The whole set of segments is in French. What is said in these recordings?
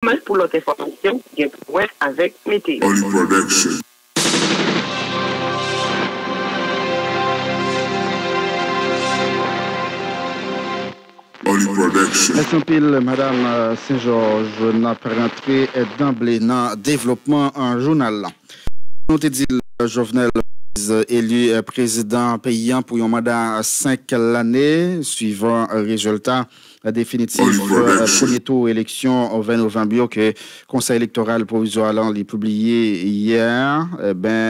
mal pour l'autre information, il y a point avec météo. Merci un peu, Madame Saint-Georges. N'a pas rentré d'emblée dans le développement en journal. Nous te dit Jovenel élu président paysan pour un mandat 5 l'année, suivant résultat définitif premier tour élection au 20 novembre que le Conseil électoral provisoire l'a publié hier.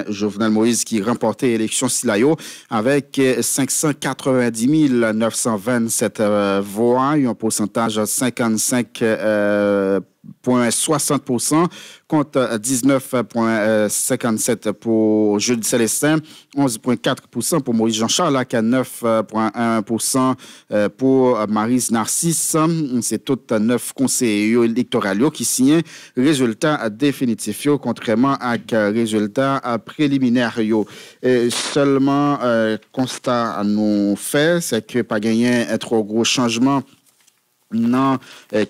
Jovenel Moïse qui remportait l'élection Silayo avec 590 927 voix, un pourcentage de 55,60% contre 19,57% pour Jules Célestin, 11,4% pour Maurice Jean-Charles, 9,1% pour Maryse Narcisse. C'est tout 9 conseillers électoraux qui signent résultat définitif, contrairement à résultat préliminaire. Seulement, constat nous fait, c'est que pas gagné un trop gros changement dans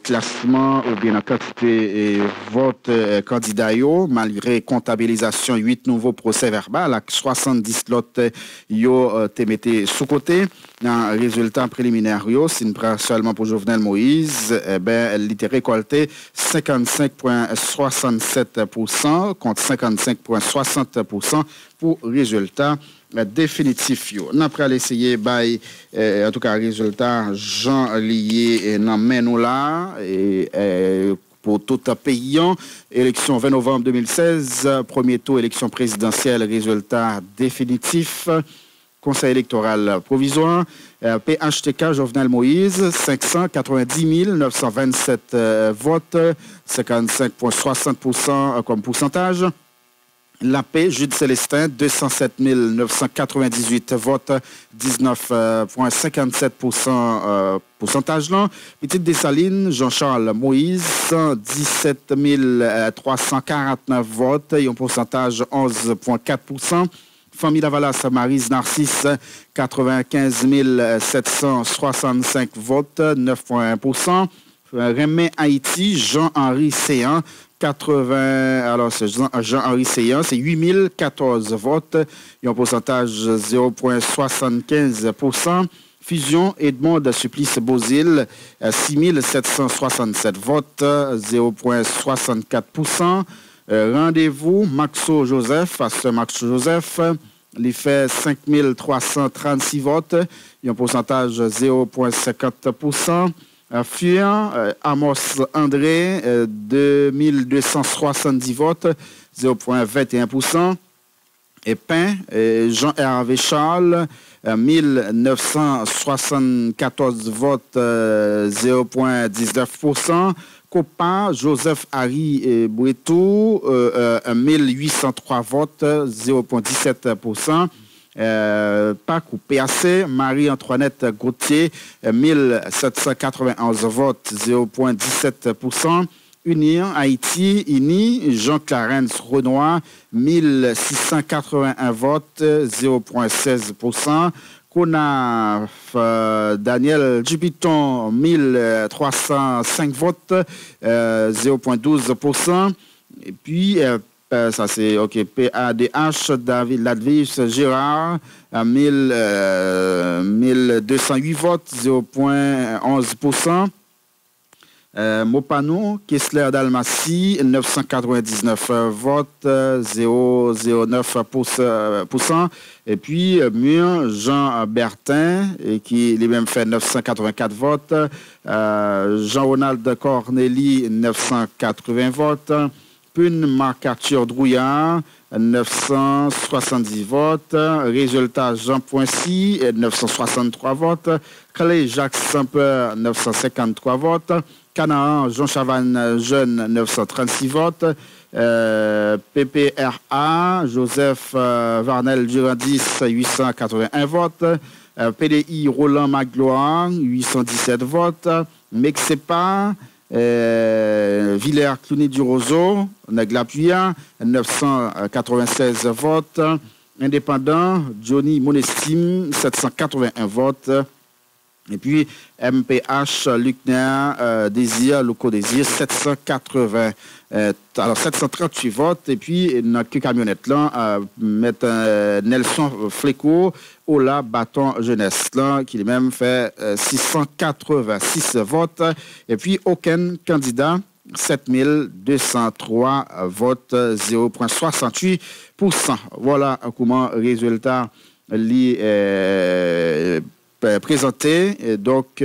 classement ou bien en quantité vote candidat malgré comptabilisation 8 nouveaux procès verbaux 70 l'autre te mettez sous côté dans résultat préliminaire c'est seulement pour Jovenel Moïse il était récolté 55,67% contre 55,60% pour résultat définitif. On a essayer en tout cas résultat Jean lié dans nous là pour tout pays élection 20 novembre 2016 premier tour élection présidentielle résultat définitif Conseil électoral provisoire PHTK Jovenel Moïse 590 927 votes 55,60% comme pourcentage. La paix, Jude Célestin, 207 998 votes, 19,57% pourcentage là. Petite Dessalines, Jean-Charles Moïse, 117 349 votes, et un pourcentage 11,4%. Famille Lavalas, Maryse Narcisse, 95 765 votes, 9,1%. Rémy Haïti, Jean-Henri Séan, 80, alors c'est Jean-Henri Séan, c'est 8014 votes, et un pourcentage 0,75%. Fusion Edmond Supplice Bozil, 6767 votes, 0,64%. Rendez-vous Maxo Joseph, Pasteur Maxo Joseph, il fait 5336 votes, et un pourcentage 0,50%. Fuyan, Amos André, 2270 votes, 0,21%. Et Pain, Jean-Hervé Charles, 1974 votes, 0,19%. Copain, Joseph Harry Bouetou, 1803 votes, 0,17%. PAC ou PAC, Marie-Antoinette Gauthier, 1791 votes, 0,17%. Union Haïti, INI, Jean Clarence Renoir, 1681 votes, 0,16%. Conaf Daniel Dubiton, 1305 votes, 0,12%. Et puis, ça c'est OK. PADH, David Ladvis Gérard, 1208 votes, 0,11%. Mopano, Kessler Dalmatie, 999 votes, 0,09%. Et puis, Mur, Jean Bertin, qui lui-même fait 984 votes. Jean-Ronald Corneli, 980 votes. Pune Marc-Arthur Drouillard, 970 votes. Résultat Jean Poincy, 963 votes. Calais Jacques Samper, 953 votes. Canaan Jean Chavannes Jeune, 936 votes. PPRA Joseph Varnel Durandis, 881 votes. PDI Roland Magloire, 817 votes. Mexepa Villers Cluny du Roseau, Naglapuya, 996 votes. Indépendant, Johnny Monestime, 781 votes. Et puis, MPH, Lucner, Désir, Loco Désir, 780. Alors, 738 votes. Et puis, notre camionnette là, mettre Nelson Fléco, Ola Bâton Jeunesse là, qui lui-même fait 686 votes. Et puis, aucun candidat, 7203 votes, 0,68%. Voilà comment résultat présenté. Donc,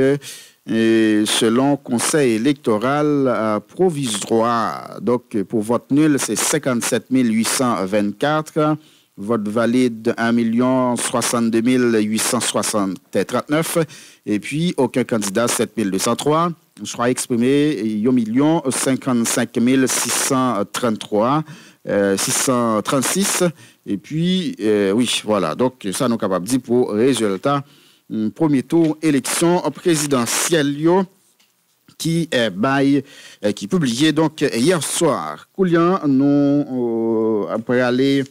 selon Conseil électoral provisoire, donc pour vote nul, c'est 57 824. Vote valide 1 062 839. Et puis, aucun candidat, 7203. Choix exprimé, 1 055 633. 636. Et puis, oui, voilà. Donc, ça, nous sommes capables de dire pour résultat, premier tour élection présidentielle qui est qui publié donc hier soir. Koulian, nous après aller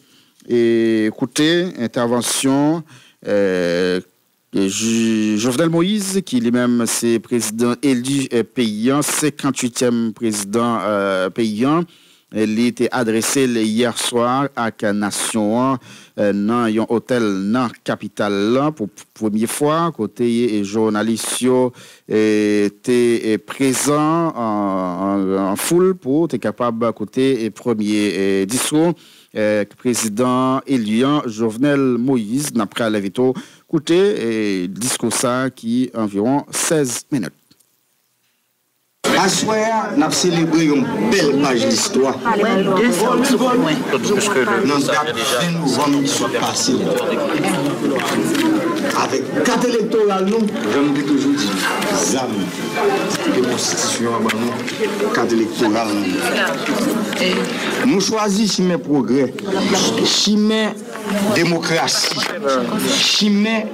écouter intervention Jovenel Moïse, qui lui-même c'est président élu paysan, 58e président paysan. Il était adressé hier soir à la nation dans un hôtel dans la capitale pour la première fois. Côté journalistes étaient présents en foule pour être capable côté premier discours. Président élu Jovenel Moïse n'a pas la vito. Écoutez, discours ça qui environ 16 minutes. À soir, nous avons célébré une belle page d'histoire. Dans la date 20 novembre qui sont passés. Avec carte électorale, nous, j'aime toujours dire, ZAM, de constitution, carte électorale. Nous choisissons Chimé Progrès, Chimé Démocratie, Chimé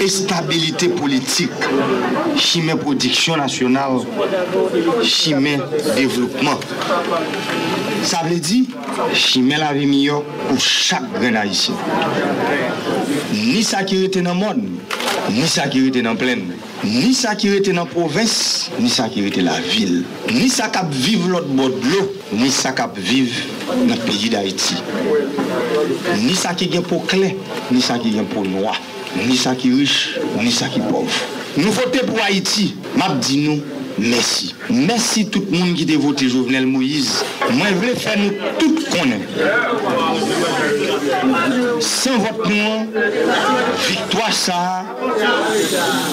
Stabilité politique, Chimé Production nationale, Chimé Développement. Ça veut dire, Chimé la vie meilleure pour chaque grand haïtien. Ni ça qui était dans le monde, ni ça qui était dans la plaine, ni ça qui était dans la province, ni ça qui était dans la ville, ni ça qui vivre l'autre bord de l'eau, ni ça qui vivre dans le pays d'Haïti, ni ça qui est pour clair, ni ça qui est pour noir, ni ça qui est riche, ni ça qui est pauvre. Nous votons pour Haïti, m'a dit nous. Merci. Merci tout le monde qui a voté Jovenel Moïse. Moi, je voulais faire nous tout connaître. Sans votre nom, victoire ça,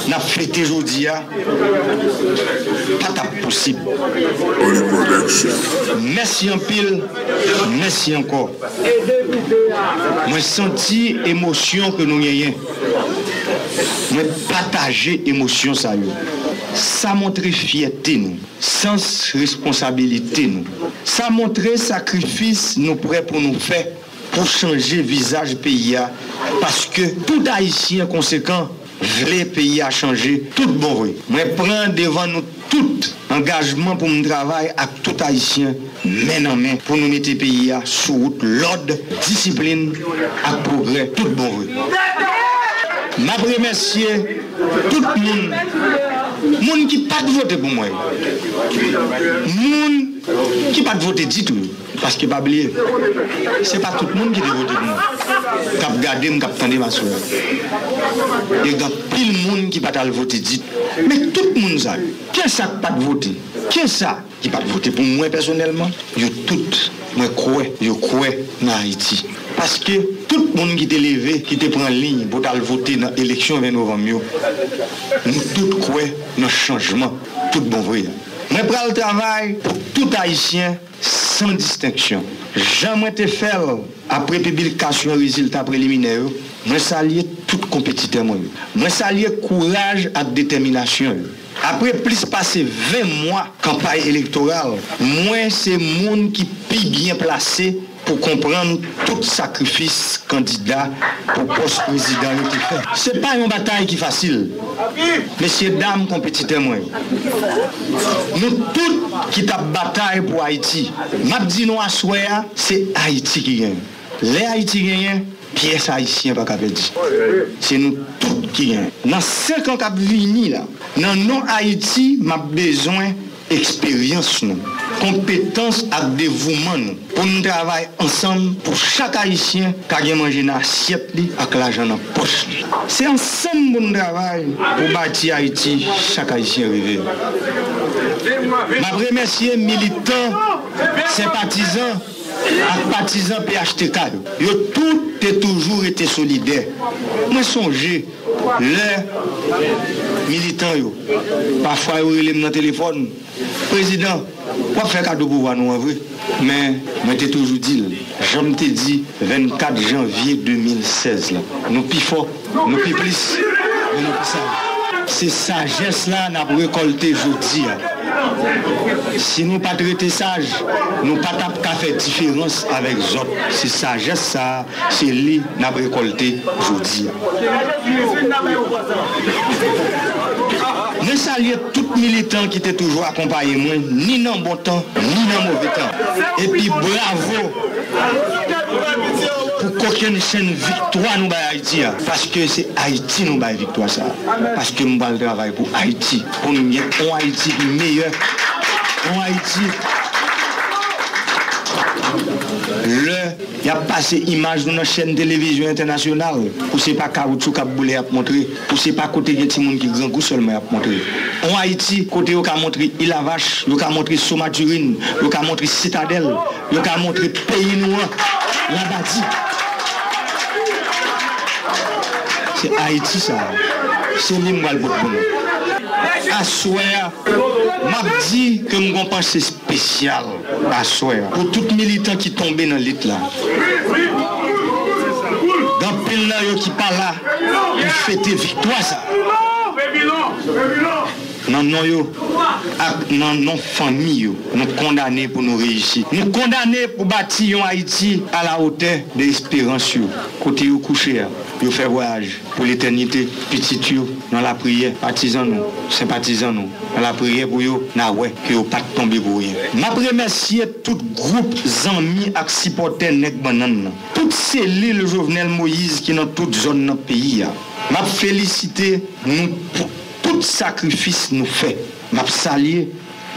n'a fêté aujourd'hui, pas possible. Merci en pile, merci encore. Moi, senti émotion que nous ayons. Moi, partager émotion ça. Ça montre fierté nous, sens responsabilité nous. Ça montre sacrifice nous prêts pour nous faire pour changer visage pays parce que tout haïtien conséquent veut pays à changer tout bon vrai. Moi prends devant nous tout engagement pour mon travail avec tout haïtien main en main pour nous mettre pays sur route l'ordre, discipline et progrès tout bon vrai. Je remercie tout le monde. Moun qui pas voté pour moi. Moun qui pas voté du tout. Parce que pas oublier. C'est pas tout le monde qui a voté pour moi. Cap garder, cap tendre ma soeur. Il y a pile monde qui pas voté du tout. Mais tout le monde ça. Qui ça pas voté? Qui ça qui pas voté pour moi personnellement? Yo tout moi crois dans Haïti. Parce que tout le monde qui t'est levé, qui te prend en ligne pour voter dans l'élection 20 novembre, nous tous croyons dans le changement, tout bon vrai. Moi, je prends le travail pour tout Haïtien sans distinction. Jamais te faire après publication des résultats préliminaires. Moi, salue tout compétiteur. Moi, salue courage et détermination. Après plus passé 20 mois campagne électorale, moi, c'est monde qui est bien placé pour comprendre tout sacrifice candidat pour poste président qui fait. Ce n'est pas une bataille qui est facile. Messieurs, dames, compétiteurs, moi. Nous tous qui avons bataille pour Haïti, m'a dit nous à souhait, c'est Haïti qui gagne. Les Haïti gagnent, pièce haïtien pas qu'à dire. C'est nous tous qui gagnons. Dans 5 ans qu'a vini là, dans non Haïti, m'a besoin expérience nous, compétence et dévouement pour nous travailler ensemble pour chaque haïtien qui a mangé dans l'assiette avec l'argent dans la poche. C'est ensemble pour nous travailler pour bâtir Haïti, chaque haïtien rêvé. Je remercie les militants, sympathisants et partisans PHTK. Ils ont tous et toujours été solidaires. Moi, songez, les militants, parfois, ils ont dans le téléphone. Président, quoi faire cadeau pour nous en vrai? Mais moi, j'ai toujours dit, je me t'ai dit, 24 janvier 2016, là, nous plus fort, nous plus plus, nous plus ça. C'est sagesse là, nous avons récolté aujourd'hui. Si nous ne pas traiter sage, nous ne pas faire différence avec les autres. C'est sagesse ça, c'est lui nous avons récolté aujourd'hui. Je salue tous les militants qui étaient toujours accompagnés, moi, ni dans bon temps, ni dans mauvais temps. Et puis bravo pour qu'aucune chaîne victoire nous à Haïti. Parce que c'est Haïti nous bat victoire ça. Parce que nous allons travailler pour Haïti. Pour nous mettre en Haïti meilleur. En Haïti. Il y a passé image dans une chaîne de télévision internationale. Pour c'est pas caoutchouc qui a boulé à montrer. Pour c'est pas côté de monde qui grand coup seulement à montrer. En Haïti, côté où a montré Île à Vache, où a montré Somaturine, où a montré Citadelle, où a montré Pays Noir, la Badi. C'est Haïti ça. C'est l'immoral pour nous. À soir, m'a dit que mon pensée spécial à soir pour tout militant qui tombé dans l'île là. Dans le pays là qui parle là, pour fêter victoire ça. Non, non, yo, non, non, famille, nous condamnés pour nous réussir. Nous condamnés pour bâtir Haïti à la hauteur de l'espérance. Côté où coucher, vous faire voyage pour l'éternité, petit dans la prière, partisans nous, sympathisants nous, dans la prière pour vous, na ouais, que vous pas tomber pour rien. Je remercie tout groupe amis et supporters nek banan. Toutes ces l'île Jovenel Moïse qui dans toute zone dans le pays. Je félicite nous pour tout sacrifice nous fait. Je salue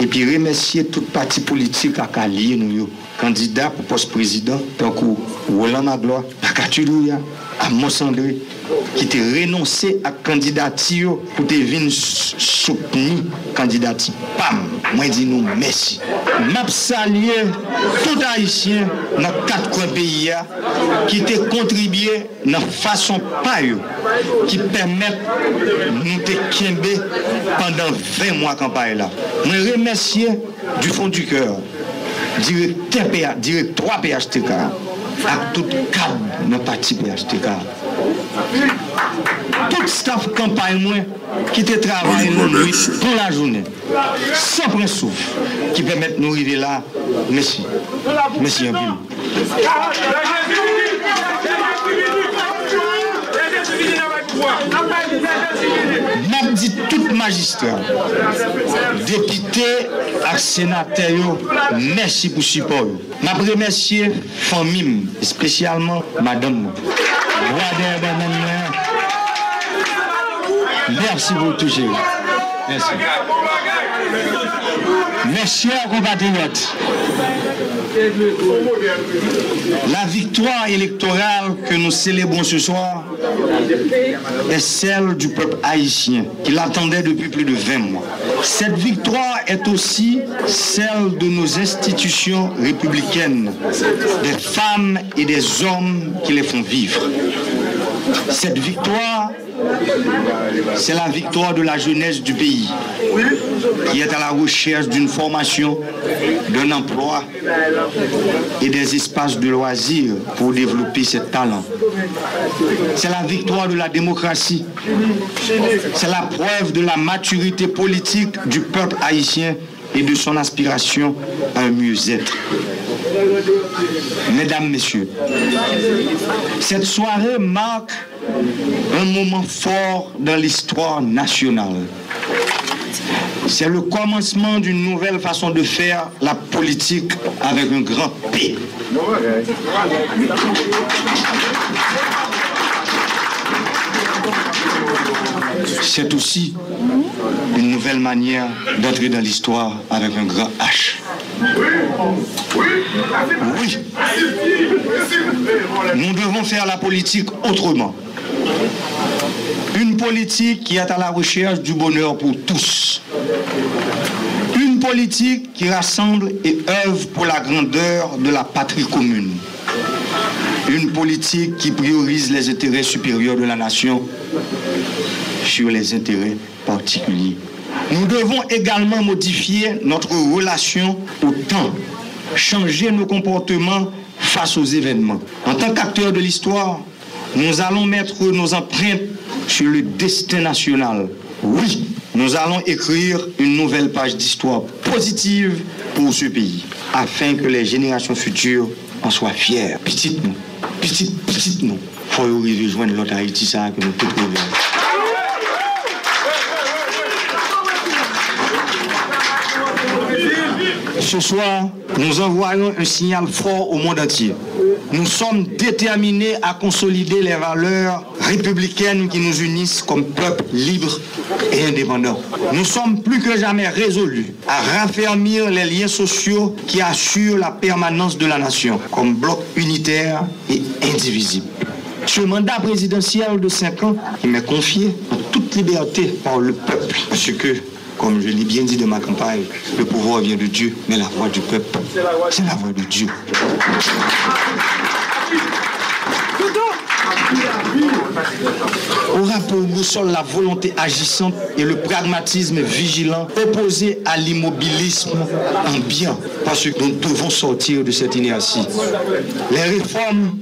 et puis remercier tout parti politique à allié nous. Candidat pour poste président, tant que Roland Magloire, Bakatoulouya, à Mossandré, qui t'a renoncé à candidature pour te venir soutenir candidature. Pam, moi dis nous merci. Je salue tout Haïtien dans 4 coins pays qui t'a contribué de façon paille qui permettent nous de kembe pendant 20 mois campagne là. Je remercie du fond du cœur directeur PHTK avec tout cadre dans le parti PHTK. Tout staff campagne qui te travaille la nuit pour la journée, sans prendre souffle, qui permettent de nous arriver là. Merci. Merci un peu. M'a dit tout magistrat, député et sénateur, merci pour le support. M'a remercié famille, spécialement madame. Merci pour tout. Merci. Mes chers compatriotes, la victoire électorale que nous célébrons ce soir est celle du peuple haïtien qui l'attendait depuis plus de 20 mois. Cette victoire est aussi celle de nos institutions républicaines, des femmes et des hommes qui les font vivre. Cette victoire, c'est la victoire de la jeunesse du pays qui est à la recherche d'une formation, d'un emploi et des espaces de loisirs pour développer ses talents. C'est la victoire de la démocratie. C'est la preuve de la maturité politique du peuple haïtien et de son aspiration à un mieux-être. Mesdames, Messieurs, cette soirée marque un moment fort dans l'histoire nationale. C'est le commencement d'une nouvelle façon de faire la politique avec un grand P. C'est aussi une nouvelle manière d'entrer dans l'histoire avec un grand H. Oui, nous devons faire la politique autrement. Une politique qui est à la recherche du bonheur pour tous. Une politique qui rassemble et œuvre pour la grandeur de la patrie commune. Une politique qui priorise les intérêts supérieurs de la nation sur les intérêts particuliers. Nous devons également modifier notre relation au temps, changer nos comportements face aux événements. En tant qu'acteurs de l'histoire, nous allons mettre nos empreintes sur le destin national. Oui, nous allons écrire une nouvelle page d'histoire positive pour ce pays, afin que les générations futures en soient fières. Petite nous, petite nous. Faut rejoindre l'autre Haïti, ça, que nous tous trouver. Ce soir, nous envoyons un signal fort au monde entier. Nous sommes déterminés à consolider les valeurs républicaines qui nous unissent comme peuple libre et indépendant. Nous sommes plus que jamais résolus à raffermir les liens sociaux qui assurent la permanence de la nation comme bloc unitaire et indivisible. Ce mandat présidentiel de 5 ans qui m'est confié en toute liberté par le peuple, parce que, comme je l'ai bien dit de ma campagne, le pouvoir vient de Dieu, mais la voix du peuple, c'est la voix de Dieu. Aura pour boussole la volonté agissante et le pragmatisme vigilant opposé à l'immobilisme ambiant, parce que nous devons sortir de cette inertie. Les réformes,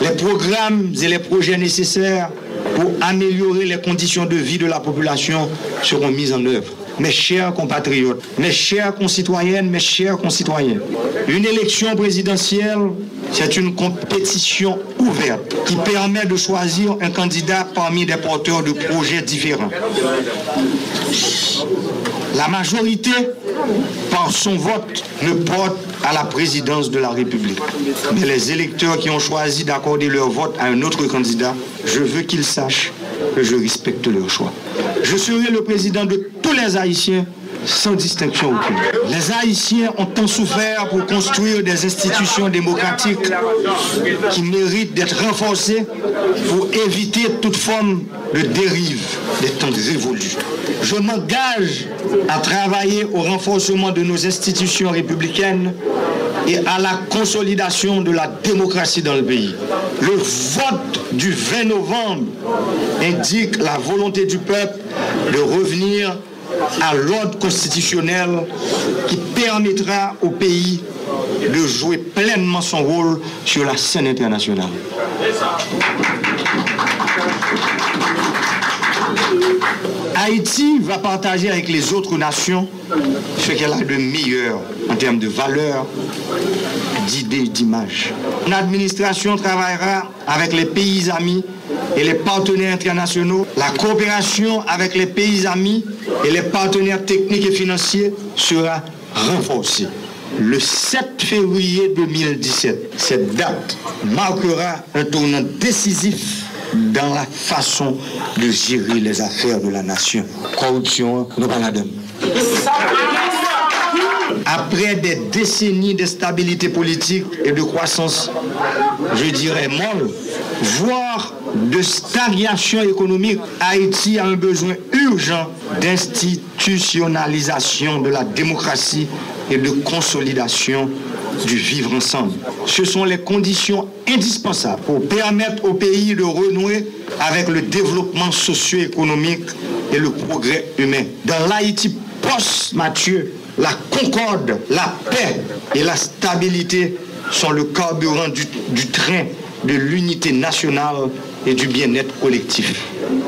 les programmes et les projets nécessaires pour améliorer les conditions de vie de la population seront mis en œuvre. Mes chers compatriotes, mes chères concitoyennes, mes chers concitoyens, une élection présidentielle, c'est une compétition ouverte qui permet de choisir un candidat parmi des porteurs de projets différents. La majorité, par son vote, ne porte à la présidence de la République. Mais les électeurs qui ont choisi d'accorder leur vote à un autre candidat, je veux qu'ils sachent que je respecte leur choix. Je serai le président de tous les Haïtiens sans distinction aucune. Les Haïtiens ont tant souffert pour construire des institutions démocratiques qui méritent d'être renforcées pour éviter toute forme de dérive des temps révolus. Je m'engage à travailler au renforcement de nos institutions républicaines et à la consolidation de la démocratie dans le pays. Le vote du 20 novembre indique la volonté du peuple de revenir à l'ordre constitutionnel qui permettra au pays de jouer pleinement son rôle sur la scène internationale. Haïti va partager avec les autres nations ce qu'elle a de meilleur en termes de valeurs, d'idées, d'images. L'administration travaillera avec les pays amis et les partenaires internationaux. La coopération avec les pays amis et les partenaires techniques et financiers sera renforcée. Le 7 février 2017, cette date marquera un tournant décisif dans la façon de gérer les affaires de la nation. Corruption, nous parlons. Après des décennies de stabilité politique et de croissance, je dirais molle, voire de stagnation économique, Haïti a un besoin urgent d'institutionnalisation de la démocratie et de consolidation du vivre ensemble. Ce sont les conditions indispensables pour permettre au pays de renouer avec le développement socio-économique et le progrès humain. Dans l'Haïti post-Mathieu, la concorde, la paix et la stabilité sont le carburant du train de l'unité nationale et du bien-être collectif.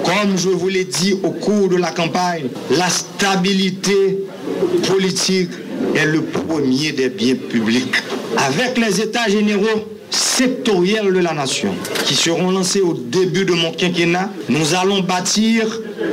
Comme je vous l'ai dit au cours de la campagne, la stabilité politique est le premier des biens publics. Avec les États généraux sectorielles de la nation qui seront lancées au début de mon quinquennat, nous allons bâtir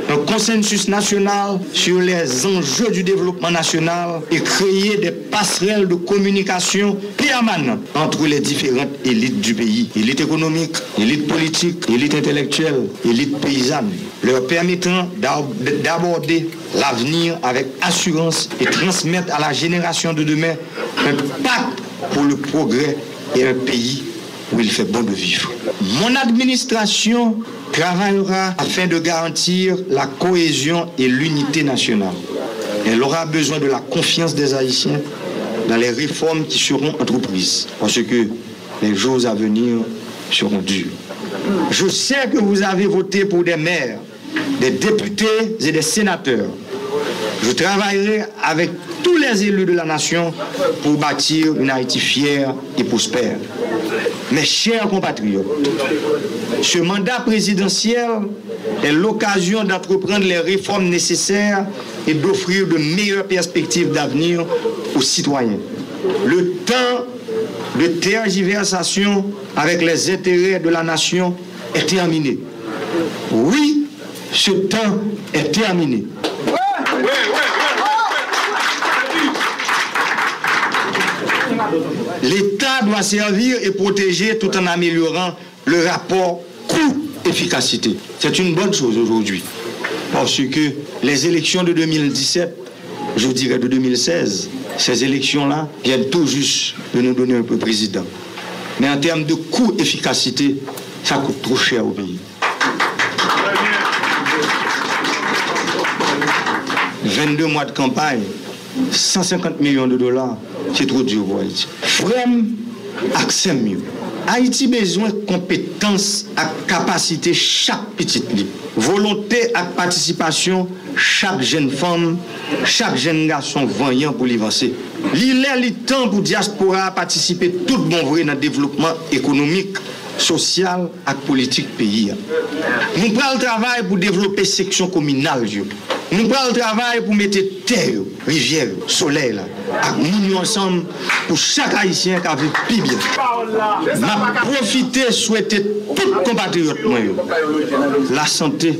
un consensus national sur les enjeux du développement national et créer des passerelles de communication permanentes entre les différentes élites du pays, élite économique, élite politique, élite intellectuelle, élite paysanne, leur permettant d'aborder l'avenir avec assurance et transmettre à la génération de demain un pacte pour le progrès et un pays où il fait bon de vivre. Mon administration travaillera afin de garantir la cohésion et l'unité nationale. Elle aura besoin de la confiance des Haïtiens dans les réformes qui seront entreprises, parce que les jours à venir seront durs. Je sais que vous avez voté pour des maires, des députés et des sénateurs. Je travaillerai avec tous les élus de la nation pour bâtir une Haïti fière et prospère. Mes chers compatriotes, ce mandat présidentiel est l'occasion d'entreprendre les réformes nécessaires et d'offrir de meilleures perspectives d'avenir aux citoyens. Le temps de tergiversation avec les intérêts de la nation est terminé. Oui, ce temps est terminé. L'État doit servir et protéger tout en améliorant le rapport coût-efficacité. C'est une bonne chose aujourd'hui. Parce que les élections de 2017, je dirais de 2016, ces élections-là viennent tout juste de nous donner un peu président. Mais en termes de coût-efficacité, ça coûte trop cher au pays. 22 mois de campagne, 150 millions de dollars, c'est trop dur pour Haïti. Frème, accès mieux. Haïti besoin de compétences et capacité chaque petite ligne. Volonté et participation chaque jeune femme, chaque jeune garçon voyant pour l'avancer. Il est le temps pour diaspora participer tout bon vrai dans le développement économique, social et politique pays. Nous prenons le travail pour développer section communale. Nous prenons le travail pour mettre terre, rivière, soleil, là, nous ensemble pour chaque Haïtien qui a vécu plus bien. M'a profité, souhaiter tout compatriote, la santé,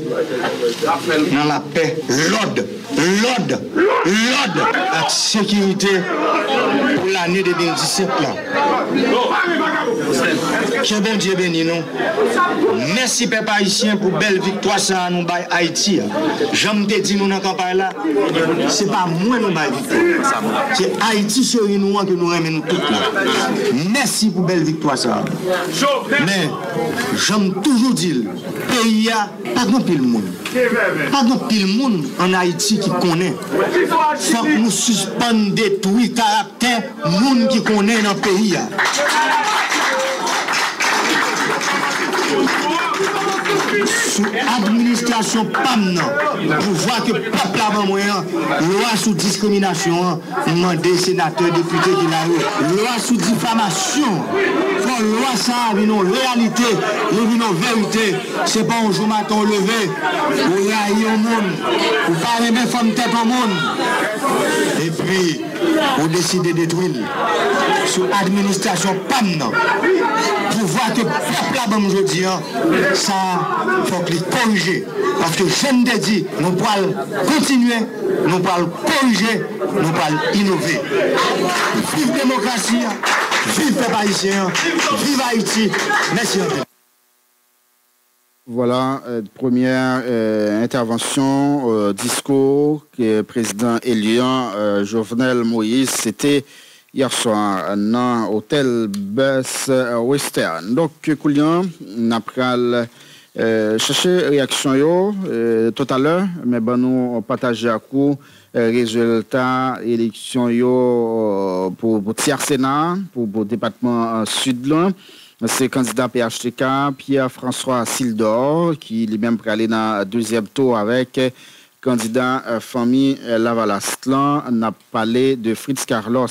dans la paix, l'ordre, la sécurité pour l'année 2017 là. Que bon Dieu bénisse nous. Merci peuple haïtien pour belle victoire ça nous bail Haïti. J'aime te dire nous dans campagne là, c'est pas moi nous bail victoire. C'est Haïti sur nous que nous aimons nous tous là. Merci pour belle victoire ça. Mais j'aime toujours dire pays a pas grand pile monde. Pas grand pile monde en Haïti qui connaît. Faut que nous suspendons détruire caractère monde qui connaît dans le pays. Sous administration PAM, pour voir que le peuple avant moyen, loi sous discrimination, demander sénateur, député qui l'a eu, loi sous diffamation, quand loi ça a une réalité, une vérité, c'est pas un jour matin levé, vous raillez au monde, vous parlez même femme tête au monde, et puis vous décidez de détruire sous administration PAM, pour voir que le peuple avant aujourd'hui, ça faut que les corriger. Parce que je ne te dis, nous pouvons continuer, nous pouvons corriger, nous pouvons innover. Vive la démocratie, vive les Haïtiens, vive Haïti. Merci. Voilà, première intervention, discours que le président éliant Jovenel Moïse, c'était hier soir dans l'hôtel Best Western. Donc, Koulian, on a pris chercher réaction tout à l'heure, mais ben nous partager à coup résultat élection pour tiers Sénat pour département sud là. C'est candidat PHTK Pierre-François Sildor qui lui-même pour aller dans le deuxième tour avec candidat famille Lavalastlan. On a parlé de Fritz Carlos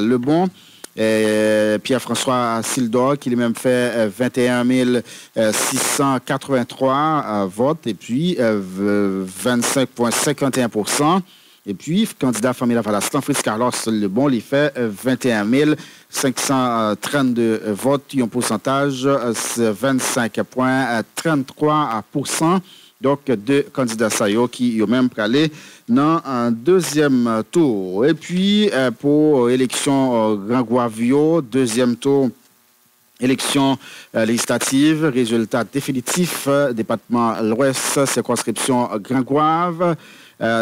Lebon. Pierre-François Sildor qui lui-même fait 21 683 votes et puis 25,51%. Et puis, candidat Famille Valastan, Fritz Carlos Lebon, il fait 21 532 votes, un pourcentage de 25,33%. Donc, deux candidats qui ont même pralé dans un deuxième tour. Et puis, pour l'élection Grand Guavio, deuxième tour, élection législative, résultat définitif, département l'Ouest, circonscription Grand Guave.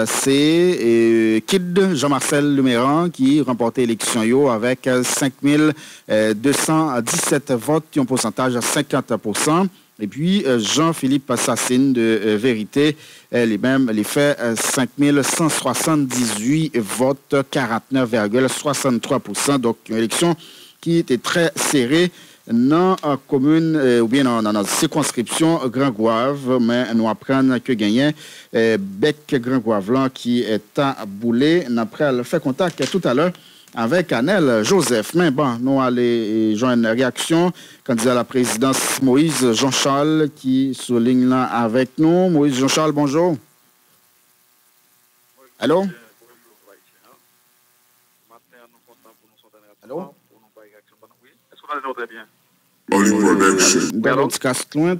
C'est Kid Jean-Marcel Leméran qui remportait l'élection avec 5217 votes, un pourcentage de 50%. Et puis, Jean-Philippe Sassine de Vérité, les fait 5178 votes, 49,63%. Donc, une élection qui était très serrée dans la commune, ou bien dans la circonscription Grand Guave, mais nous apprenons que gagné Bec Grand Guave qui est à Boulé. Après, fait contact tout à l'heure avec Anel Joseph. Mais bon, nous allons joindre une réaction candidat à la présidence Moïse Jean-Charles qui souligne là avec nous. Moïse Jean-Charles, bonjour. Allô? Allô? Est-ce qu'on a très bien? Dans le petit casse loin.